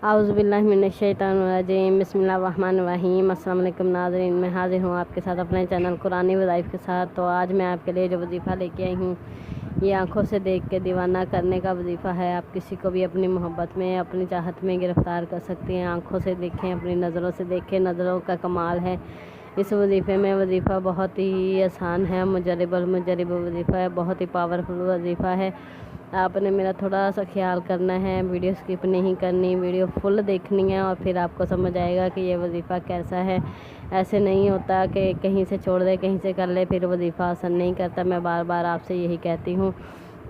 औज़ुबिल्लाहिमिनश्शैतानिर्रजीम बिस्मिल्लाहिर्रहमानिर्रहीम। अस्सलाम वालेकुम नाज़रीन, मैं हाज़िर हूँ आपके साथ अपने चैनल कुरानी वज़ाइफ़ के साथ। तो आज मैं आपके लिए जो वजीफ़ा लेके आई हूँ, ये आँखों से देख के दीवाना करने का वजीफ़ा है। आप किसी को भी अपनी मोहब्बत में, अपनी चाहत में गिरफ़्तार कर सकती हैं। आँखों से देखें, अपनी नज़रों से देखें, नज़रों का कमाल है इस वजीफ़े में। वजीफ़ा बहुत ही आसान है, मुजरिब वजीफ़ा है, बहुत ही पावरफुल वजीफ़ा है। आपने मेरा थोड़ा सा ख्याल करना है, वीडियो स्किप नहीं करनी, वीडियो फुल देखनी है और फिर आपको समझ आएगा कि ये वजीफ़ा कैसा है। ऐसे नहीं होता कि कहीं से छोड़ दे, कहीं से कर ले, फिर वजीफ़ा असर नहीं करता। मैं बार बार आपसे यही कहती हूँ।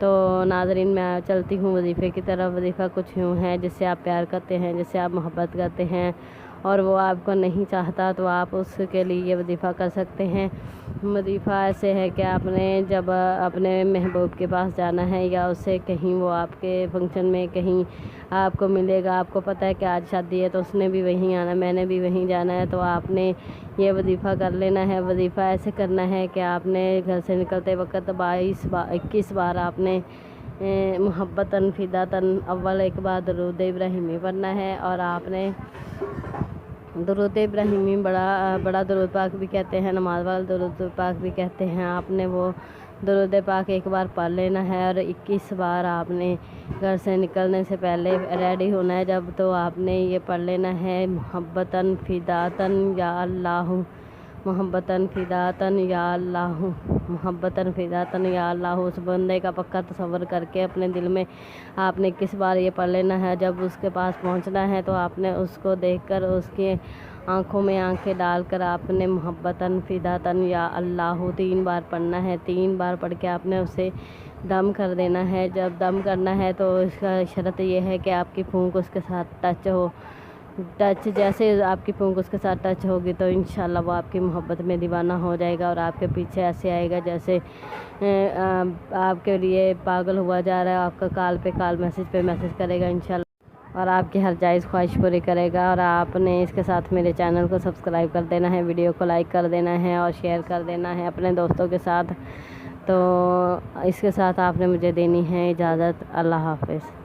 तो नाज़रीन, मैं चलती हूँ वजीफ़े की तरफ। वजीफ़ा कुछ यूँ है, जिससे आप प्यार करते हैं, जिससे आप मोहब्बत करते हैं और वो आपको नहीं चाहता, तो आप उसके लिए ये वजीफ़ा कर सकते हैं। वजीफ़ा ऐसे है कि आपने जब अपने महबूब के पास जाना है या उससे कहीं, वो आपके फंक्शन में कहीं आपको मिलेगा, आपको पता है कि आज शादी है तो उसने भी वहीं आना, मैंने भी वहीं जाना है, तो आपने ये वजीफ़ा कर लेना है। वजीफ़ा ऐसे करना है कि आपने घर से निकलते वक्त 21 बार आपने मुहब्बतन फ़िदातन अव्वल एक बार दरूद इब्राहिमी पढ़ना है। और आपने दरूद इब्राहिमी बड़ा दरूद पाक भी कहते हैं, नमाज वाला दरूद पाक भी कहते हैं। आपने वो दरूद पाक एक बार पढ़ लेना है और 21 बार आपने घर से निकलने से पहले रेडी होना है जब, तो आपने ये पढ़ लेना है, मुहब्बतन फ़िदातन या अल्लाह, मुहब्बतन फ़िदातन या अल्लाह, मुहब्बतन फ़िदातन या अल्लाह। उस बंदे का पक्का तसव्वुर करके अपने दिल में आपने किस बार ये पढ़ लेना है। जब उसके पास पहुंचना है तो आपने उसको देखकर, उसके आँखों में आंखें डालकर आपने मुहब्बतन फ़िदातन या अल्लाह 3 बार पढ़ना है। 3 बार पढ़ के आपने उसे दम कर देना है। जब दम करना है तो इसका शर्त यह है कि आपकी फूंक उसके साथ टच हो। जैसे आपकी फूंक उसके साथ टच होगी तो इंशाल्लाह वो आपकी मोहब्बत में दीवाना हो जाएगा और आपके पीछे ऐसे आएगा जैसे आपके लिए पागल हुआ जा रहा है। आपका कॉल पे कॉल, मैसेज पे मैसेज करेगा इंशाल्लाह, और आपकी हर जायज़ ख्वाहिश पूरी करेगा। और आपने इसके साथ मेरे चैनल को सब्सक्राइब कर देना है, वीडियो को लाइक कर देना है और शेयर कर देना है अपने दोस्तों के साथ। तो इसके साथ आपने मुझे देनी है इजाज़त। अल्लाह हाफ़िज़।